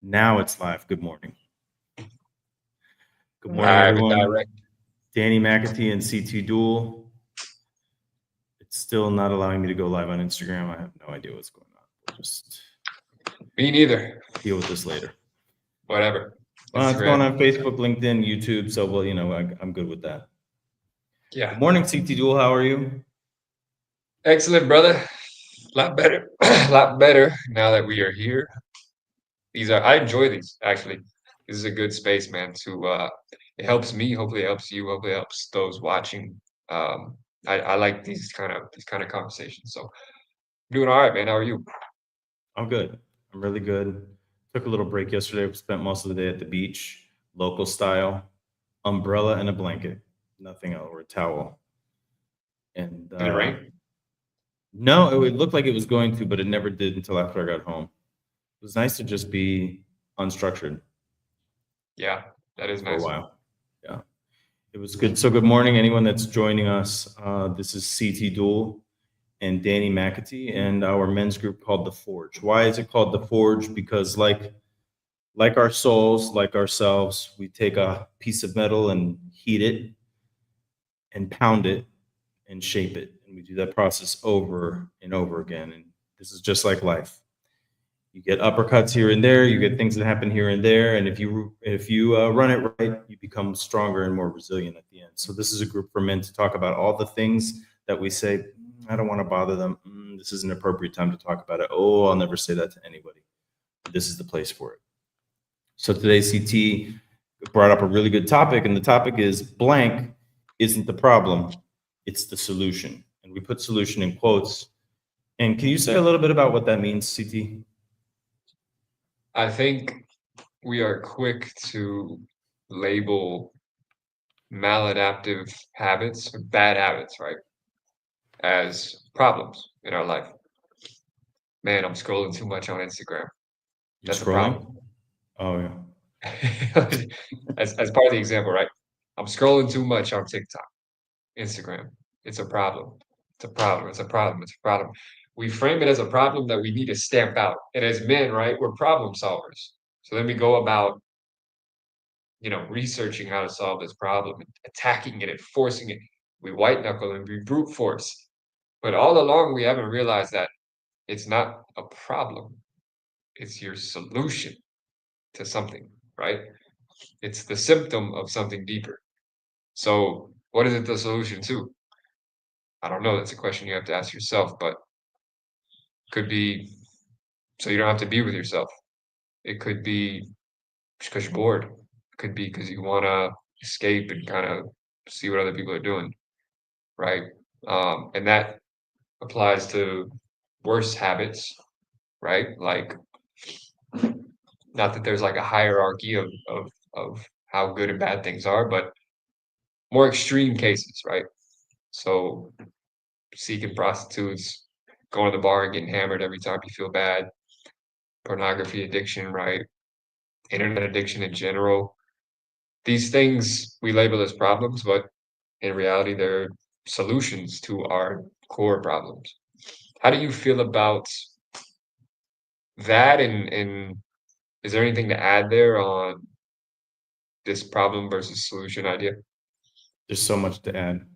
Now it's live. Good morning. Good morning, Live and everyone. direct. Danny McAtee and CT Duel. It's still not allowing me to go live on Instagram. I have no idea what's going on. We'll just Me neither. deal with this later. Whatever. Well, it's going Instagram. on Facebook, LinkedIn, YouTube. So, well, I'm good with that. Yeah. Good morning, CT Duel. How are you? Excellent, brother. Lot better. Lot better now that we are here. I enjoy these actually. This is a good space, man, to it helps me, hopefully it helps you, hopefully it helps those watching. Um I like these kind of conversations. So doing all right, man. How are you? I'm good. I'm really good. Took a little break yesterday. Spent most of the day at the beach, local style, umbrella and a blanket, nothing else, or a towel. And Did it rain? no, it looked like it was going to, but it never did until after I got home. It was nice to just be unstructured Yeah, that is for a nice. while. Yeah, it was good. So, good morning, anyone that's joining us. This is CT Duel and Danny McAtee and our men's group called The Forge. Why is it called The Forge? Because, like our souls, like ourselves, we take a piece of metal and heat it and pound it and shape it. And we do that process over and over again. And this is just like life. You get uppercuts here and there, you get things that happen here and there, and if you run it right, you become stronger and more resilient at the end. So this is a group for men to talk about all the things that we say, I don't want to bother them. This is an appropriate time to talk about it. Oh, I'll never say that to anybody. This is the place for it. So today, CT brought up a really good topic, and the topic is blank isn't the problem, it's the solution. And we put solution in quotes. And can you say a little bit about what that means, CT? I think we are quick to label maladaptive habits or bad habits, right, as problems in our life. Man, I'm scrolling too much on Instagram. You're That's a problem. scrolling? Oh, yeah. As part of the example, right? I'm scrolling too much on TikTok, Instagram. It's a problem. It's a problem. It's a problem. It's a problem. We frame it as a problem that we need to stamp out. And as men, right, we're problem solvers. So then we go about, researching how to solve this problem, and attacking it and forcing it. We white knuckle and we brute force. But all along, we haven't realized that it's not a problem. It's your solution to something, right? It's the symptom of something deeper. So, what is it the solution to? I don't know. That's a question you have to ask yourself, but could be so you don't have to be with yourself. It could be because you're bored. It could be because you want to escape and kind of see what other people are doing, right? And that applies to worse habits, right? Like, not that there's like a hierarchy of how good and bad things are, but more extreme cases, right? So seeking prostitutes, going to the bar and getting hammered every time you feel bad, pornography addiction, right? Internet addiction in general. These things we label as problems, but in reality, they're solutions to our core problems. How do you feel about that? And is there anything to add there on this problem versus solution idea? There's so much to add.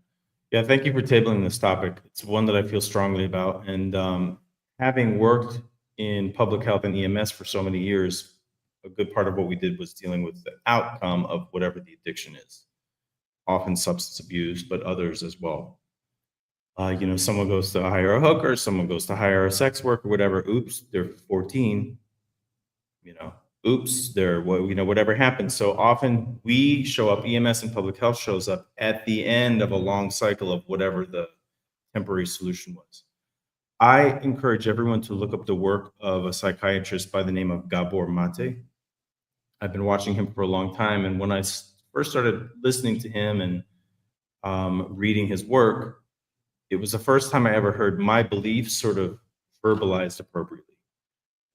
Yeah, thank you for tabling this topic. It's one that I feel strongly about. And having worked in public health and EMS for so many years, a good part of what we did was dealing with the outcome of whatever the addiction is, often substance abuse, but others as well. Someone goes to hire a hooker, someone goes to hire a sex worker, whatever. Oops, they're 14. You know, oops, they're whatever happens. So often we show up, EMS and public health shows up at the end of a long cycle of whatever the temporary solution was. I encourage everyone to look up the work of a psychiatrist by the name of Gabor Mate. I've been watching him for a long time, and when I first started listening to him and reading his work, it was the first time I ever heard my beliefs sort of verbalized appropriately,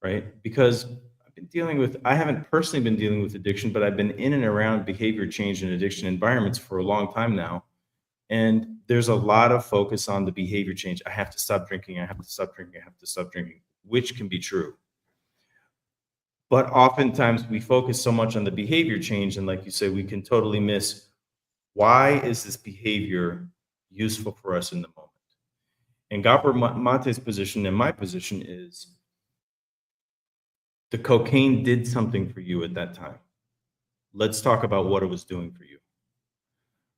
right? Because I haven't personally been dealing with addiction, but I've been in and around behavior change and addiction environments for a long time now. And there's a lot of focus on the behavior change. I have to stop drinking. I have to stop drinking. I have to stop drinking, which can be true. But oftentimes we focus so much on the behavior change, and like you say, we can totally miss, why is this behavior useful for us in the moment? And Gabor Mate's position and my position is, the cocaine did something for you at that time. Let's talk about what it was doing for you,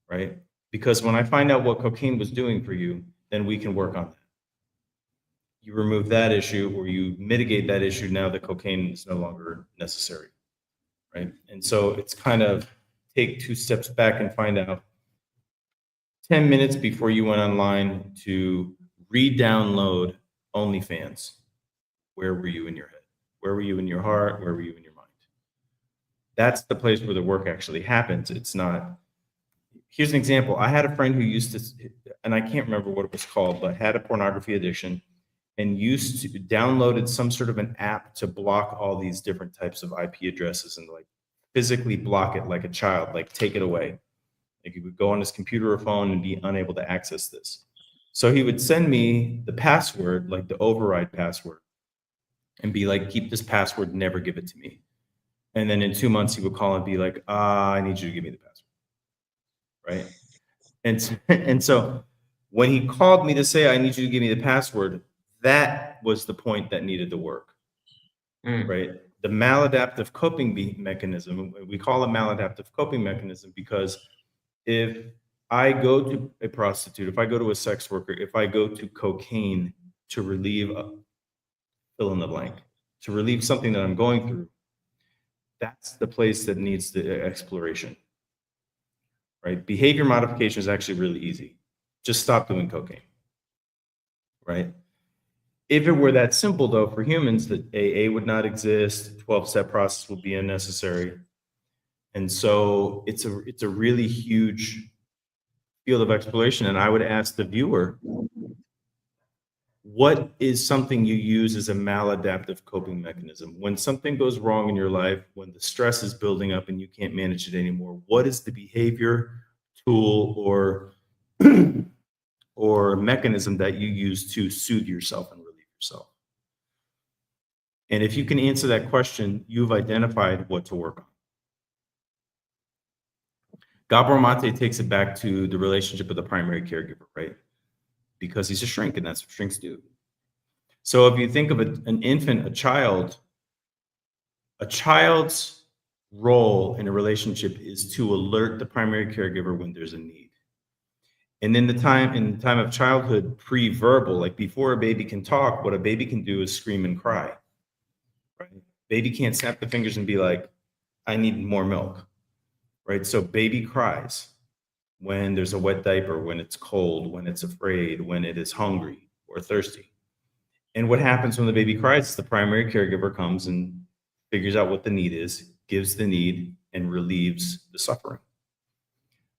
right? Because when I find out what cocaine was doing for you, then we can work on that. You remove that issue or you mitigate that issue, now the cocaine is no longer necessary, right? And so it's kind of take 2 steps back and find out, 10 minutes before you went online to re-download OnlyFans, where were you in your head? Where were you in your heart? Where were you in your mind? That's the place where the work actually happens. It's not. Here's an example. I had a friend who used to, and I can't remember what it was called, but had a pornography addiction and used to downloaded some sort of an app to block all these different types of IP addresses and like physically block it like a child, like take it away. Like he would go on his computer or phone and be unable to access this. So he would send me the password, like the override password, and be like, keep this password, never give it to me. And then in 2 months, he would call and be like, I need you to give me the password. Right. And so when he called me to say, I need you to give me the password, that was the point that needed the work. Right. The maladaptive coping mechanism, we call it maladaptive coping mechanism because if I go to a prostitute, if I go to a sex worker, if I go to cocaine to relieve fill in the blank, to relieve something that I'm going through, that's the place that needs the exploration, right? Behavior modification is actually really easy. Just stop doing cocaine, right? If it were that simple, though, for humans, that AA would not exist, 12-step process would be unnecessary. And so it's a really huge field of exploration. And I would ask the viewer, what is something you use as a maladaptive coping mechanism? When something goes wrong in your life, when the stress is building up and you can't manage it anymore, what is the behavior, tool, or mechanism that you use to soothe yourself and relieve yourself? And if you can answer that question, you've identified what to work on. Gabor Mate takes it back to the relationship with the primary caregiver, right? Because he's a shrink, and that's what shrinks do. So if you think of an infant, a child's role in a relationship is to alert the primary caregiver when there's a need. And in the time of childhood, pre-verbal, like before a baby can talk, what a baby can do is scream and cry. Right? Baby can't snap the fingers and be like, I need more milk. Right? So baby cries when there's a wet diaper, when it's cold, when it's afraid, when it is hungry or thirsty. And what happens when the baby cries is the primary caregiver comes and figures out what the need is, gives the need, and relieves the suffering.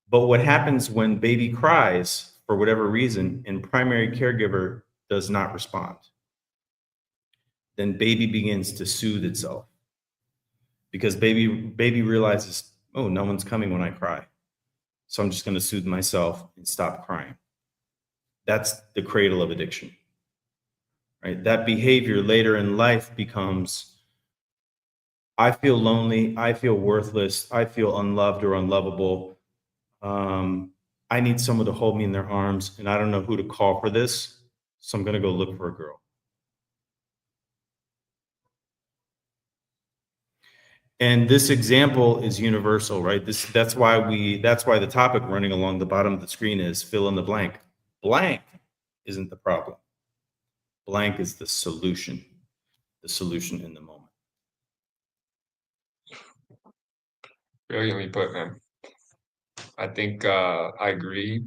But what happens when baby cries for whatever reason and primary caregiver does not respond? Then baby begins to soothe itself because baby realizes, oh, no one's coming when I cry. So I'm just going to soothe myself and stop crying. That's the cradle of addiction, right? That behavior later in life becomes, I feel lonely, I feel worthless, I feel unloved or unlovable. I need someone to hold me in their arms, and I don't know who to call for this, so I'm going to go look for a girl. And this example is universal, right? That's why the topic running along the bottom of the screen is fill in the blank. Blank isn't the problem. Blank is the solution in the moment. Brilliantly put, man. I think I agree.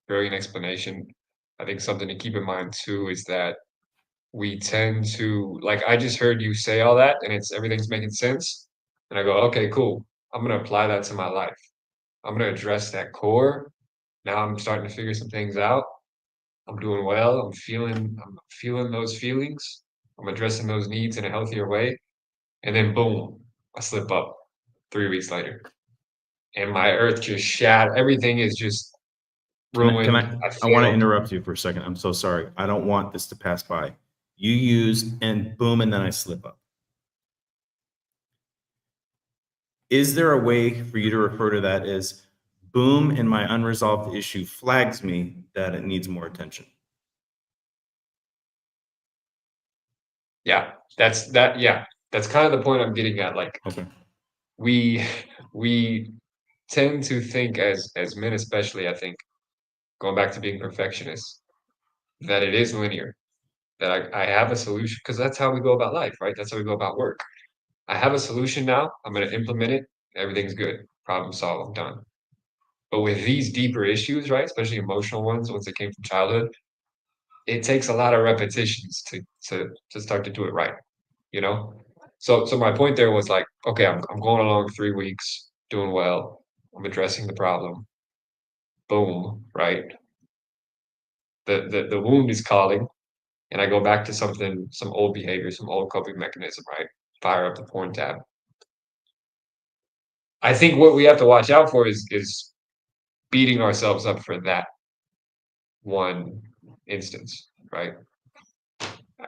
Brilliant explanation. I think something to keep in mind too is that we tend to, like, I just heard you say all that and everything's making sense. And I go, okay, cool. I'm gonna apply that to my life. I'm gonna address that core. Now I'm starting to figure some things out. I'm doing well. I'm feeling those feelings. I'm addressing those needs in a healthier way. And then boom, I slip up 3 weeks later. And my earth just shattered. Everything is just ruined. I want to interrupt you for a second. I'm so sorry. I don't want this to pass by. You use and boom, and then I slip up. Is there a way for you to refer to that as boom, and my unresolved issue flags me that it needs more attention? Yeah, that's kind of the point I'm getting at. Like Okay. we we tend to think as men, especially, I think, going back to being perfectionists, that it is linear. That I have a solution because that's how we go about life, right? That's how we go about work. I have a solution now. I'm going to implement it. Everything's good. Problem solved. Done. But with these deeper issues, right, especially emotional ones, once they came from childhood, it takes a lot of repetitions to start to do it right, you know? So my point there was like, okay, I'm going along 3 weeks, doing well. I'm addressing the problem. Boom, right? The wound is calling, and I go back to something, some old behavior, some old coping mechanism, right? Fire up the porn tab. I think what we have to watch out for is beating ourselves up for that one instance, right?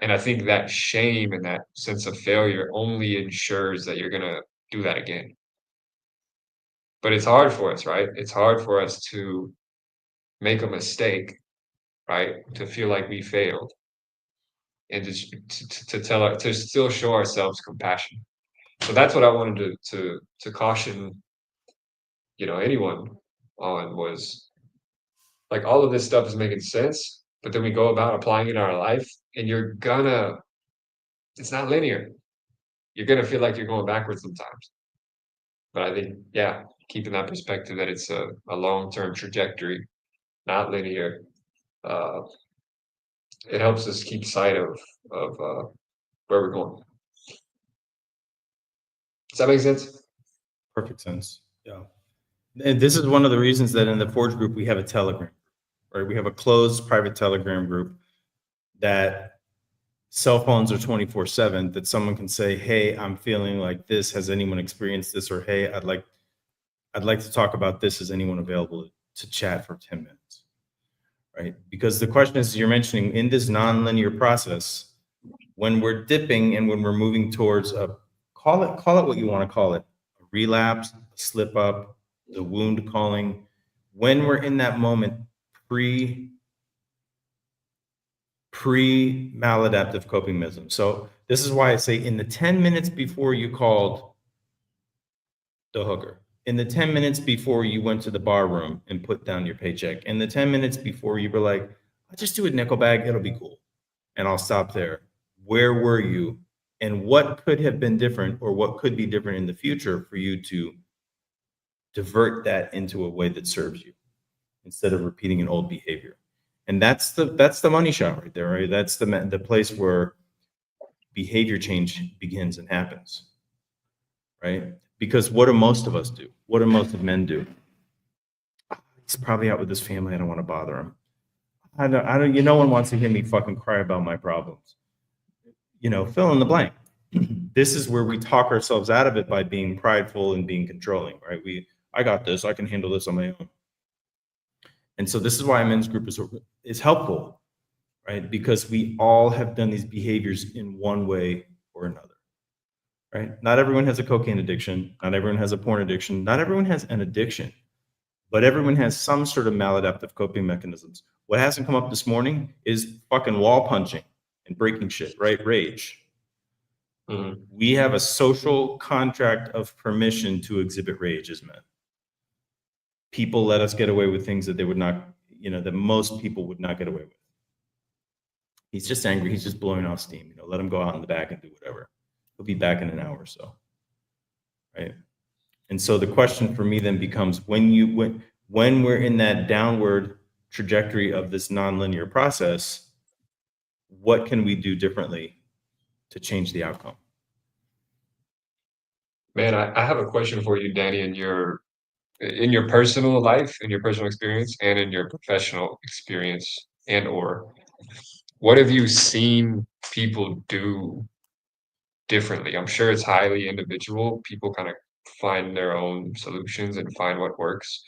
And I think that shame and that sense of failure only ensures that you're gonna do that again. But it's hard for us, right? It's hard for us to make a mistake, right? To feel like we failed and to tell to still show ourselves compassion. So that's what I wanted to caution, anyone on was like all of this stuff is making sense, but then we go about applying it in our life and it's not linear. You're gonna feel like you're going backwards sometimes. But I think, yeah, keeping that perspective that it's a long-term trajectory, not linear, uh, it helps us keep sight of where we're going. Does that make sense? Perfect sense. Yeah. And this is one of the reasons that in the Forge group we have a Telegram, right? We have a closed private Telegram group that cell phones are 24/7, that someone can say, "Hey, I'm feeling like this. Has anyone experienced this?" Or, "Hey, I'd like to talk about this. Is anyone available to chat for 10 minutes?" Right? Because the question is, you're mentioning in this nonlinear process, when we're dipping and when we're moving towards a, call it what you want to call it, a relapse, a slip up, the wound calling, when we're in that moment pre maladaptive coping mechanism. So this is why I say in the 10 minutes before you called the hooker, in the 10 minutes before you went to the bar room and put down your paycheck, in the 10 minutes before you were like, I'll just do a nickel bag, it'll be cool, and I'll stop there. Where were you? And what could have been different, or what could be different in the future for you to divert that into a way that serves you instead of repeating an old behavior? And that's the money shot right there, right? That's the place where behavior change begins and happens, right? Because what do most of us do? What do most of men do? He's probably out with his family. I don't want to bother him. No one wants to hear me fucking cry about my problems. Fill in the blank. This is where we talk ourselves out of it by being prideful and being controlling, right? I got this. I can handle this on my own. And so this is why a men's group is helpful, right? Because we all have done these behaviors in one way or another, right? Not everyone has a cocaine addiction. Not everyone has a porn addiction. Not everyone has an addiction, but everyone has some sort of maladaptive coping mechanisms. What hasn't come up this morning is fucking wall punching and breaking shit, right? Rage. Mhm. We have a social contract of permission to exhibit rage as men. People let us get away with things that they would not, that most people would not get away with. He's just angry. He's just blowing off steam. Let him go out in the back and do whatever. He'll be back in an hour or so, right? And so the question for me then becomes, when we're in that downward trajectory of this nonlinear process, what can we do differently to change the outcome? Man, I have a question for you, Danny, in your personal life, in your personal experience, and in your professional experience, and or what have you seen people do differently? I'm sure it's highly individual. People kind of find their own solutions and find what works.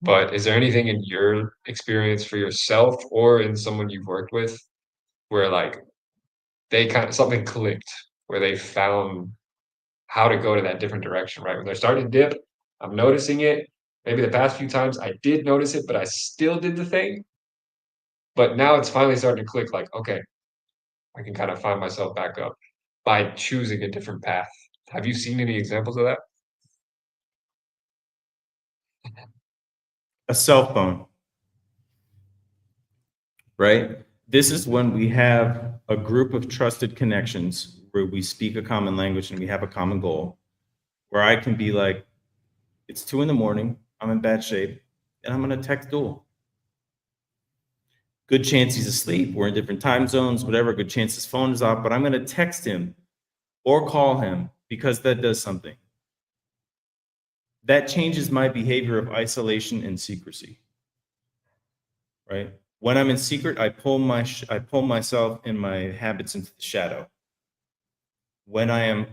But is there anything in your experience for yourself or in someone you've worked with where like they kind of something clicked, where they found how to go to that different direction, right? When they're starting to dip, I'm noticing it. Maybe the past few times I did notice it, but I still did the thing. But now it's finally starting to click like, okay, I can kind of find myself back up by choosing a different path. Have you seen any examples of that? A cell phone, right? This is when we have a group of trusted connections where we speak a common language and we have a common goal, where I can be like, it's 2 a.m, I'm in bad shape, and I'm gonna text Duel. Good chance he's asleep. We're in different time zones, whatever. Good chance his phone is off, but I'm gonna text him or call him because that does something. That changes my behavior of isolation and secrecy, right? When I'm in secret, I pull myself and my habits into the shadow. When I am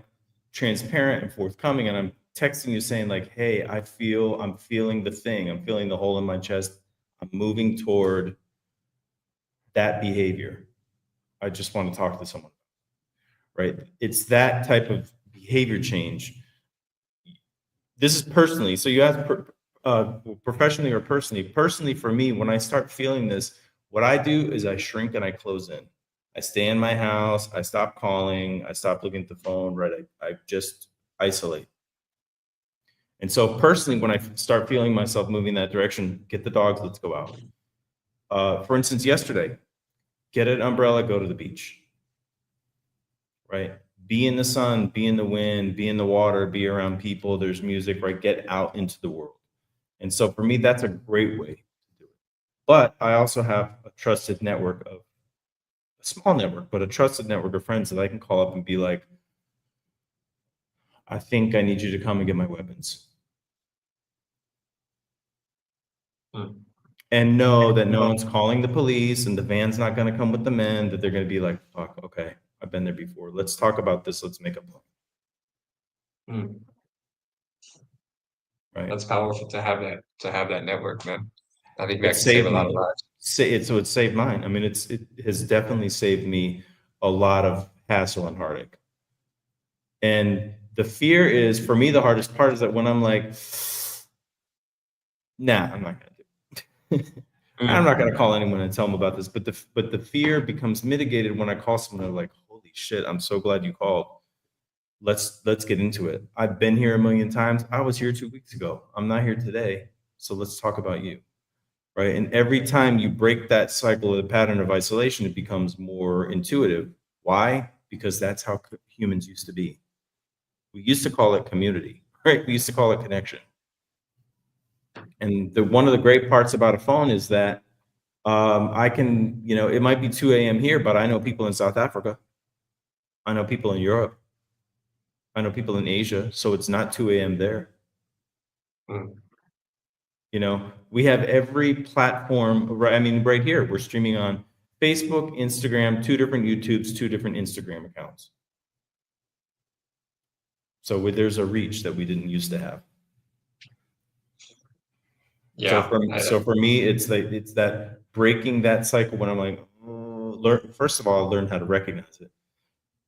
transparent and forthcoming and I'm texting you saying like, hey, I'm feeling the thing, I'm feeling the hole in my chest, I'm moving toward that behavior. I just want to talk to someone, right? It's that type of behavior change. This is personally. So you ask professionally or personally. Personally, for me, when I start feeling this, what I do is I shrink and I close in. I stay in my house. I stop calling. I stop looking at the phone. Right. I just isolate. And so personally, when I start feeling myself moving that direction, get the dogs. Let's go out. For instance, yesterday, get an umbrella, go to the beach. Right. Be in the sun, be in the wind, be in the water, be around people. There's music, right? Get out into the world. And so for me, that's a great way to do it. But I also have a trusted network of a small network, but a trusted network of friends that I can call up and be like, I think I need you to come and get my weapons. Hmm. And know that no one's calling the police and the van's not going to come with the men, that they're going to be like, fuck, okay, I've been there before. Let's talk about this. Let's make a plan. Hmm. Right. That's powerful to have that network, man. I think that It can save a saved lot of me. lives. So it saved mine. I mean, it has definitely saved me a lot of hassle and heartache. And the fear is, for me, the hardest part is that when I'm like, nah, I'm not gonna do it. I'm not Mm. gonna call anyone and tell them about this. But the fear becomes mitigated when I call someone and they're like, holy shit, I'm so glad you called. Let's get into it. I've been here a million times. I was here 2 weeks ago. I'm not here today. So let's talk about you. Right. And every time you break that cycle of the pattern of isolation, it becomes more intuitive. Why? Because that's how humans used to be. We used to call it community, right? We used to call it connection. And one of the great parts about a phone is that I can, it might be 2 a.m. here, but I know people in South Africa. I know people in Europe. I know people in Asia. So it's not 2 a.m. there. Mm. We have every platform, right? I mean, right here, we're streaming on Facebook, Instagram, 2 different YouTubes, 2 different Instagram accounts. So there's a reach that we didn't used to have. Yeah. So for me, it's that breaking that cycle when I'm like, first of all, learn how to recognize it.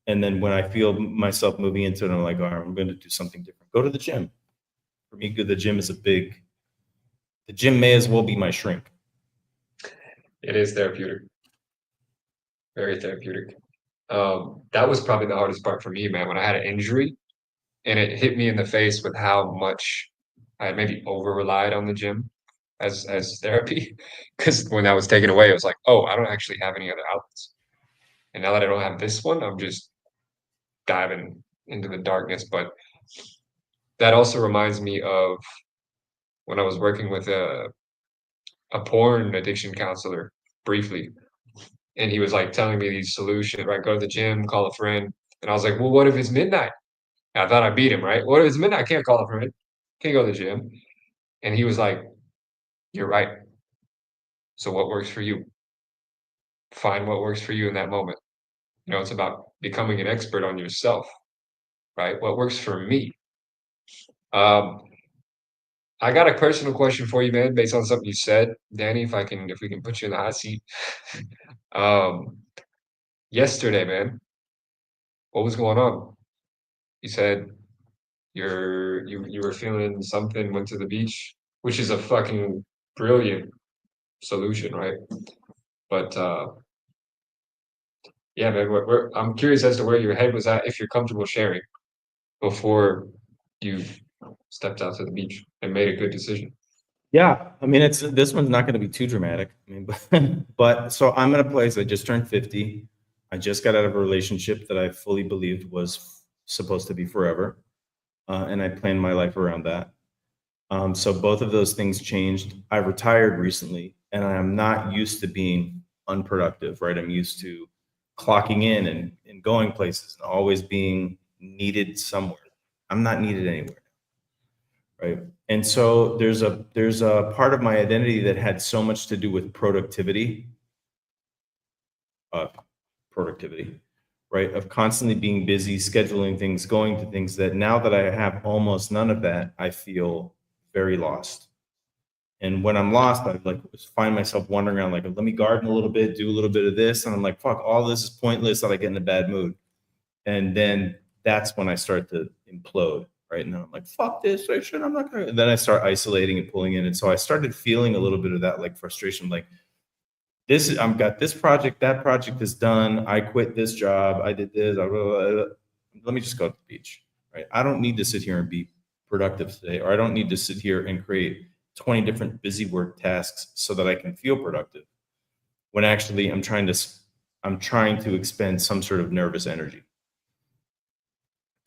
And then when I feel myself moving into it, I'm like, all right, I'm going to do something different. Go to the gym. For me, the gym may as well be my shrink. It is therapeutic. Very therapeutic. That was probably the hardest part for me, man, when I had an injury and it hit me in the face with how much I had maybe over relied on the gym as therapy. Because when that was taken away, it was like, oh, I don't actually have any other outlets. And now that I don't have this one, I'm just diving into the darkness. But that also reminds me of when I was working with a porn addiction counselor briefly. And he was like telling me these solutions, right? Go to the gym, call a friend. And I was like, well, what if it's midnight? And I thought I beat him, right? What if it's midnight? I can't call a friend. Can't go to the gym. And he was like, you're right. So what works for you? Find what works for you in that moment. It's about becoming an expert on yourself, right? What works for me? Um, I got a personal question for you, man, based on something you said, Danny. If we can put you in the hot seat. Um, Yesterday, man, what was going on? You said you were feeling something, went to the beach, which is a fucking brilliant solution, right? But yeah, man, I'm curious as to where your head was at, if you're comfortable sharing, before you stepped out to the beach and made a good decision. Yeah, I mean, this one's not going to be too dramatic. I mean, but so I'm in a place. I just turned 50. I just got out of a relationship that I fully believed was supposed to be forever, and I planned my life around that. So both of those things changed. I retired recently, and I am not used to being unproductive. Right, I'm used to clocking in and going places and always being needed somewhere. I'm not needed anywhere. Right. And so there's a part of my identity that had so much to do with uh, productivity, right? Of constantly being busy, scheduling things, going to things, that now that I have almost none of that, I feel very lost. And when I'm lost, I like find myself wandering around, like, let me garden a little bit, do a little bit of this. And I'm like, fuck, all this is pointless. That I get in a bad mood. And then that's when I start to implode, right? And then I'm like, fuck this, I'm not gonna. And then I start isolating and pulling in. And so I started feeling a little bit of that like frustration, like I've got this project, that project is done. I quit this job. I did this. Let me just go to the beach, right? I don't need to sit here and be productive today, or I don't need to sit here and create 20 different busy work tasks so that I can feel productive. When actually I'm trying to expend some sort of nervous energy.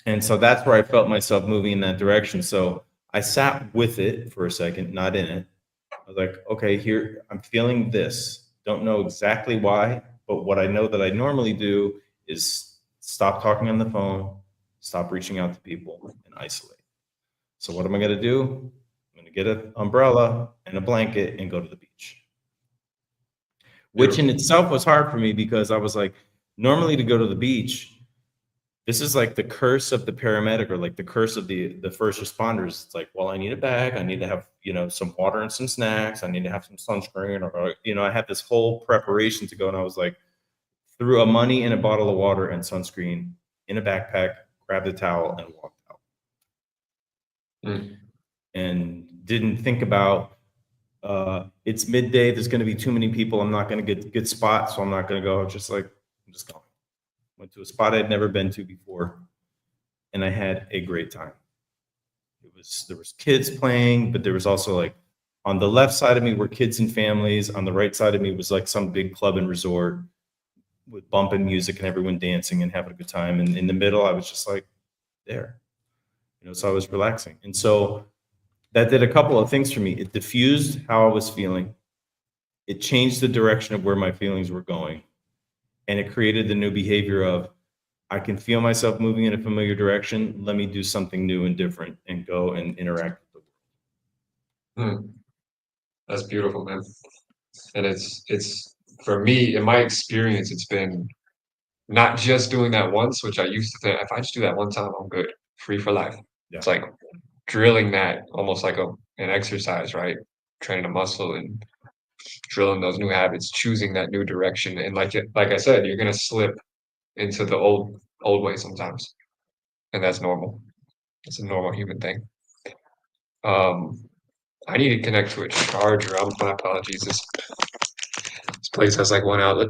And so that's where I felt myself moving in that direction. So I sat with it for a second, not in it. I was like, okay, here, I'm feeling this. Don't know exactly why, but what I know that I normally do is stop talking on the phone, stop reaching out to people, and isolate. So what am I going to do? I'm going to get an umbrella and a blanket and go to the beach. Which in itself was hard for me, because I was like, normally to go to the beach, this is like the curse of the paramedic, or like the curse of the first responders. It's like, well, I need a bag, I need to have, some water and some snacks, I need to have some sunscreen, or I had this whole preparation to go. And I was like, threw a money in a bottle of water and sunscreen in a backpack, grabbed a towel and walked out. And didn't think about, it's midday, there's going to be too many people, I'm not going to get a good spot, so I'm not going to go. Just like, I'm just going. Went to a spot I'd never been to before, and I had a great time. There was kids playing, but there was also, like, on the left side of me were kids and families. On the right side of me was like some big club and resort with bumping music and everyone dancing and having a good time. And in the middle, I was just like there, so I was relaxing. And so that did a couple of things for me. It diffused how I was feeling. It changed the direction of where my feelings were going. And it created the new behavior of, I can feel myself moving in a familiar direction. Let me do something new and different and go and interact with the world. That's beautiful, man. And it's for me, in my experience, it's been not just doing that once, which I used to think, if I just do that one time, I'm good, free for life. Yeah. It's like drilling that almost like an exercise, right? Training a muscle and drilling those new habits, choosing that new direction. And like I said, you're gonna slip into the old way sometimes. And that's normal. It's a normal human thing. I need to connect to a charger. My apologies. This place has like one outlet.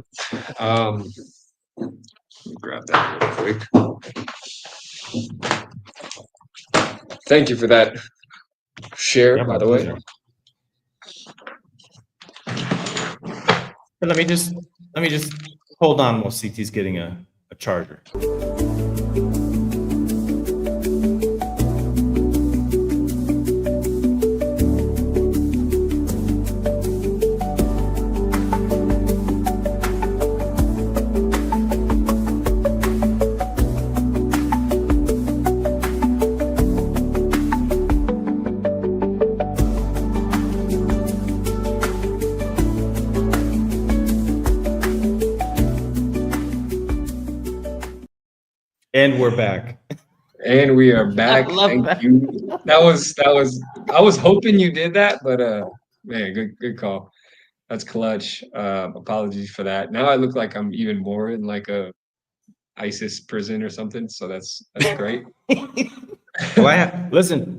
Let me grab that real quick. Thank you for that share, by the way. But let me just hold on while CT's getting a charger. And we're back. And we are back. Thank you. That was I was hoping you did that, but man, good call. That's clutch. Apologies for that. Now I look like I'm even more in like a ISIS prison or something, so that's great. Well,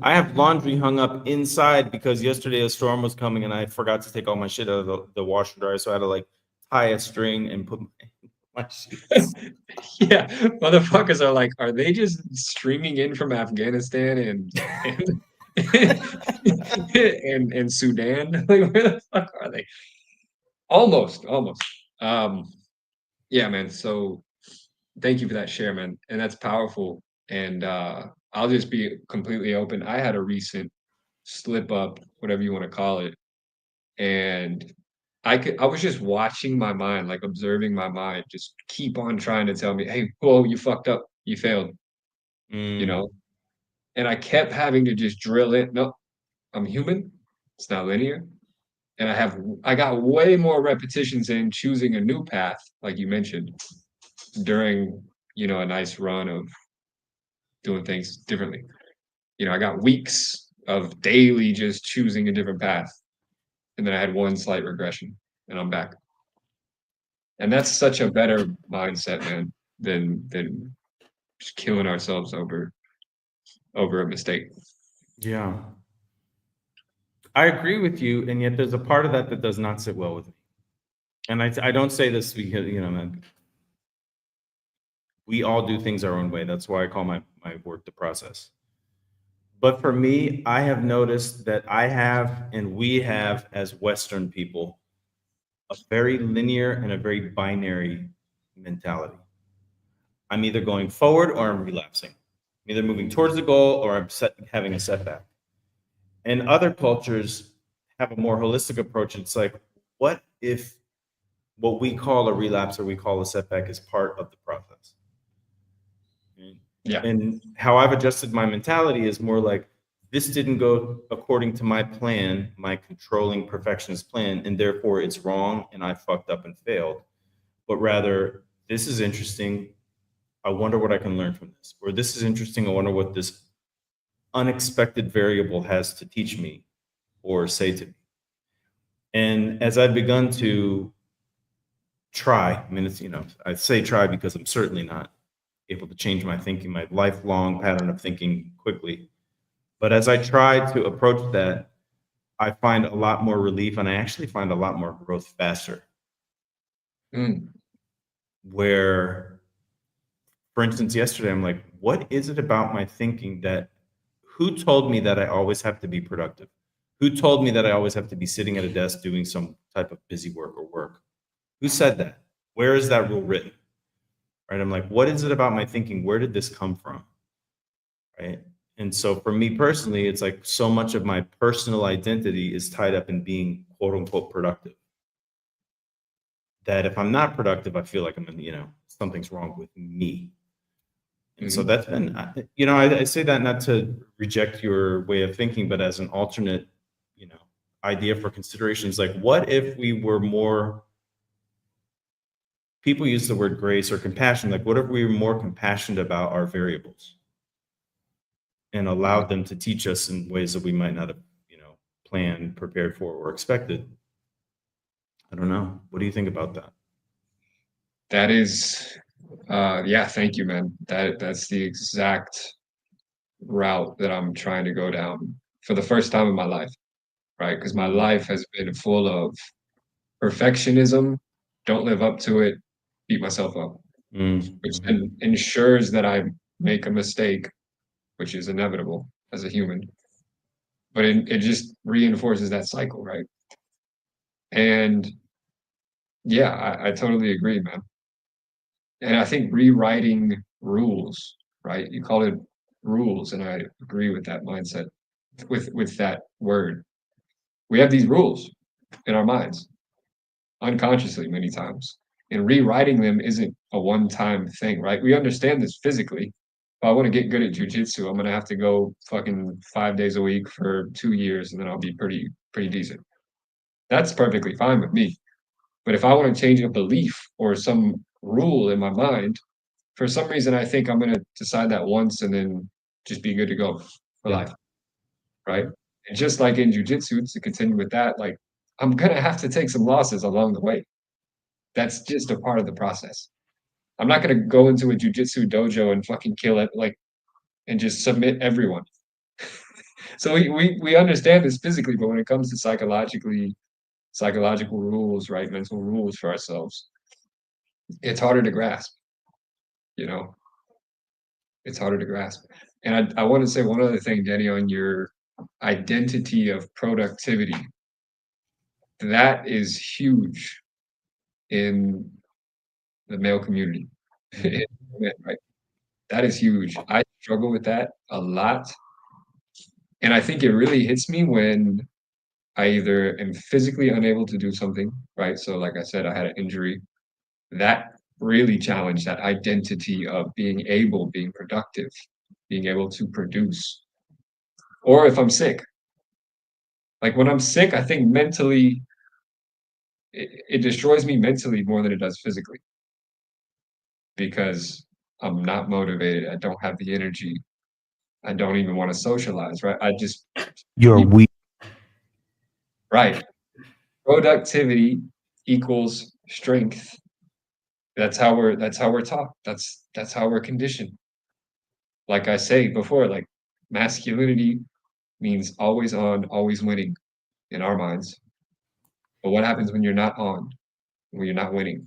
I have laundry hung up inside because yesterday a storm was coming and I forgot to take all my shit out of the washer dryer. So I had to like tie a string and put my sheets. Yeah, motherfuckers are like, are they just streaming in from Afghanistan and and Sudan? Like, where the fuck are they? Almost, almost. Um, yeah, man. So thank you for that share, man. And that's powerful. And I'll just be completely open. I had a recent slip up, whatever you want to call it, and I was just watching my mind, like observing my mind, just keep on trying to tell me, "Hey, whoa, you fucked up, you failed," you Mm, know? And I kept having to just drill it. No, I'm human. It's not linear. And I got way more repetitions in choosing a new path, like you mentioned, during, a nice run of doing things differently. I got weeks of daily just choosing a different path. And then I had one slight regression and I'm back. And that's such a better mindset, man, than just killing ourselves over a mistake. yeah, I agree with you, and yet there's a part of that that does not sit well with me. And I don't say this because man, we all do things our own way. That's why I call my work the process. But for me, I have noticed that I have, and we have as Western people, a very linear and a very binary mentality. I'm either going forward or I'm relapsing. I'm either moving towards the goal or having a setback. And other cultures have a more holistic approach. It's like, what if what we call a relapse or we call a setback is part of the process? Yeah. And how I've adjusted my mentality is more like, this didn't go according to my plan, my controlling perfectionist plan, and therefore it's wrong and I fucked up and failed. But rather, this is interesting. I wonder what I can learn from this. Or this is interesting. I wonder what this unexpected variable has to teach me or say to me. And as I've begun to try, I mean, I say try because I'm certainly not able to change my thinking, my lifelong pattern of thinking quickly. But as I try to approach that, I find a lot more relief and I actually find a lot more growth faster. Mm. Where, for instance, yesterday, I'm like, what is it about my thinking that who told me that I always have to be productive? Who told me that I always have to be sitting at a desk doing some type of busy work or work? Who said that? Where is that rule written? Right? I'm like, what is it about my thinking? Where did this come from? Right? And so for me personally, it's like so much of my personal identity is tied up in being quote unquote productive. That if I'm not productive, I feel like something's wrong with me. And so Mhm. that's been, I say that not to reject your way of thinking, but as an alternate, you know, idea for considerations. Like, what if we were more, people use the word grace or compassion. Like, what if we were more compassionate about our variables and Mhm. allowed them to teach us in ways that we might not have, planned, prepared for, or expected? I don't know. What do you think about that? That is, yeah, thank you, man. That's the exact route that I'm trying to go down for the first time in my life, right? Because my Mm, life has been full of perfectionism, don't live up to it, beat myself up, which mhm. then ensures that I make a mistake, which is inevitable as a human. But it just reinforces that cycle, right? And yeah, I totally agree, man. And I think rewriting rules, right? You call it rules, and I agree with that mindset, with that word. We have these rules in our minds, unconsciously many times. And rewriting them isn't a one-time thing, right? We understand this physically. If I want to get good at jujitsu, I'm gonna have to go fucking 5 days a week for 2 years, and then I'll be pretty decent. That's perfectly fine with me. But if I want to change a belief or some rule in my mind, for some reason, I think I'm gonna decide that once and then just be good to go for Yeah. life, right? And just like in jujitsu, to continue with that, like I'm gonna have to take some losses along the way. That's just a part of the process. I'm not gonna go into a jujitsu dojo and fucking kill it, like, and just submit everyone. So we understand this physically, but when it comes to psychological rules, right, mental rules for ourselves, it's harder to grasp, you know? It's harder to grasp. And I wanna say one other thing, Danny, on your identity of productivity. That is huge in the male community. Mhm. Right? That is huge. I struggle with that a lot, and I think it really hits me when I either am physically unable to do something, right? So, like I said, I had an injury. That really challenged that identity of being productive, being able to produce. Or if I'm sick. Like, when I'm sick, I think mentally it destroys me mentally more than it does physically because I'm not motivated, I don't have the energy, I don't even wanna socialize, right? I just You're you weak. right. Productivity equals strength. That's how we're taught. That's how we're conditioned. Like I say before, like, masculinity means always on, always winning in our minds. But what happens when you're not on, when you're not winning?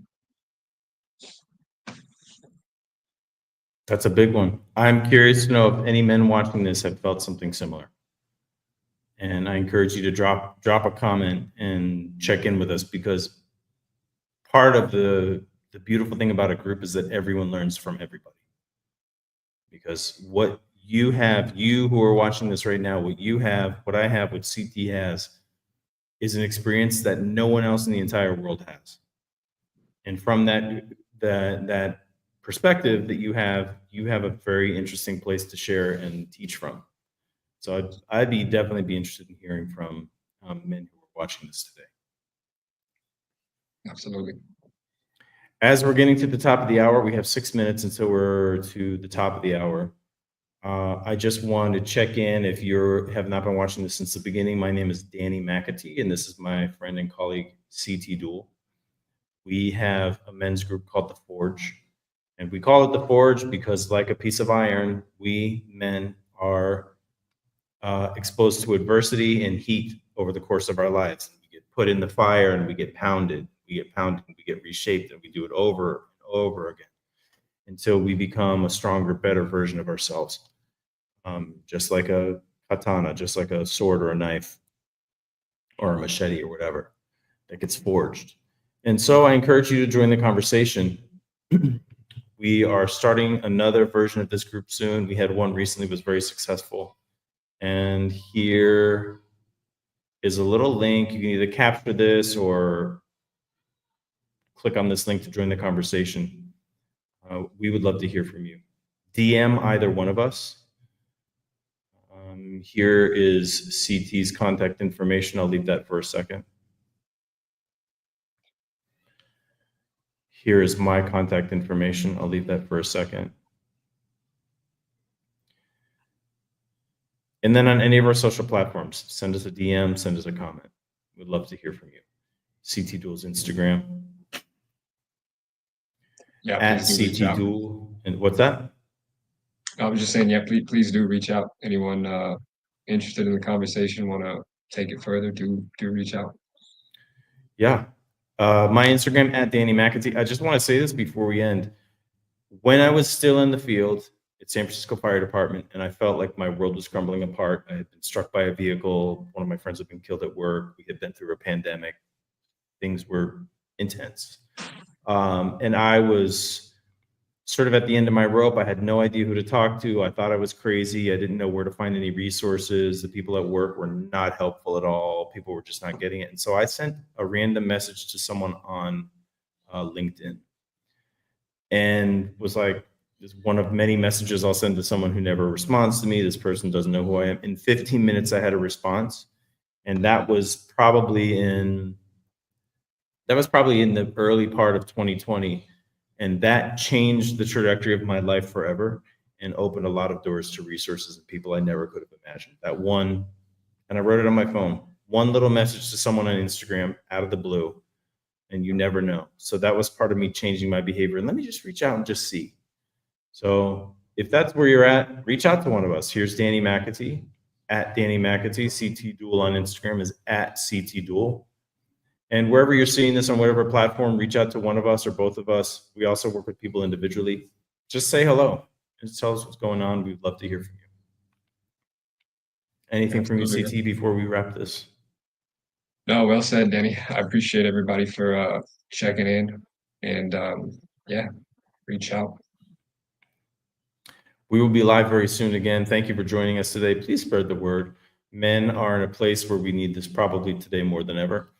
That's a big one. I'm curious to know if any men watching this have felt something similar. And I encourage you to drop a comment and check in with us because part of the beautiful thing about a group is that everyone learns from everybody. Because what you have, you who are watching this right now, what you have, what I have, what CT has, is an experience that no one else in the entire world has. And from that perspective that you have a very interesting place to share and teach from. So I'd be definitely be interested in hearing from men who are watching this today. Absolutely. As we're getting to the top of the hour, we have 6 minutes until we're to the top of the hour. I just wanted to check in. If you have not been watching this since the beginning, my name is Danny McAtee, and this is my friend and colleague CT Duel. We have a men's group called The Forge, and we call it The Forge because, like a piece of iron, we men are exposed to adversity and heat over the course of our lives. We get put in the fire and we get pounded. We get pounded and we get reshaped, and we do it over and over again until we become a stronger, better version of ourselves. Just like a katana, just like a sword or a knife or a machete or whatever that gets forged. And so I encourage you to join the conversation. We are starting another version of this group soon. We had one recently, was very successful. And here is a little link. You can either capture this or click on this link to join the conversation. We would love to hear from you. DM either one of us. Here is CT's contact information. I'll leave that for a second. Here is my contact information. I'll leave that for a second. And then on any of our social platforms, send us a DM, send us a comment. We'd love to hear from you. CT Duel's Instagram. Yeah, At please do reach out. CT Duel. And what's that? I was just saying, yeah, please do reach out. Anyone interested in the conversation, want to take it further, do reach out. Yeah. My Instagram at Danny McAtee. I just want to say this before we end. When I was still in the field at San Francisco Fire Department and I felt like my world was crumbling apart, I had been struck by a vehicle. One of my friends had been killed at work. We had been through a pandemic. Things were intense. And I was sort of at the end of my rope. I had no idea who to talk to. I thought I was crazy. I didn't know where to find any resources. The people at work were not helpful at all. People were just not getting it. And so I sent a random message to someone on LinkedIn and was like, this is one of many messages I'll send to someone who never responds to me. This person doesn't know who I am. In 15 minutes, I had a response. And that was probably in the early part of 2020. And that changed the trajectory of my life forever and opened a lot of doors to resources and people I never could have imagined. That one, and I wrote it on my phone, one little message to someone on Instagram out of the blue, and you never know. So that was part of me changing my behavior. And let me just reach out and just see. So if that's where you're at, reach out to one of us. Here's Danny McAtee. at Danny McAtee. CT Duel on Instagram is at CT Duel. And wherever you're seeing this on whatever platform, reach out to one of us or both of us. We also work with people individually. Just say hello. Just tell us what's going on. We'd love to hear from you. Anything from you, Absolutely. CT, before we wrap this? No, well said, Danny. I appreciate everybody for checking in, and yeah, reach out. We will be live very soon again. Thank you for joining us today. Please spread the word. Men are in a place where we need this probably today more than ever,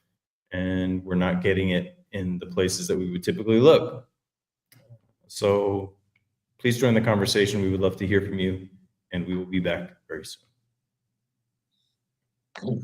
and we're not getting it in the places that we would typically look. So please join the conversation. We would love to hear from you, and we will be back very soon. Cool.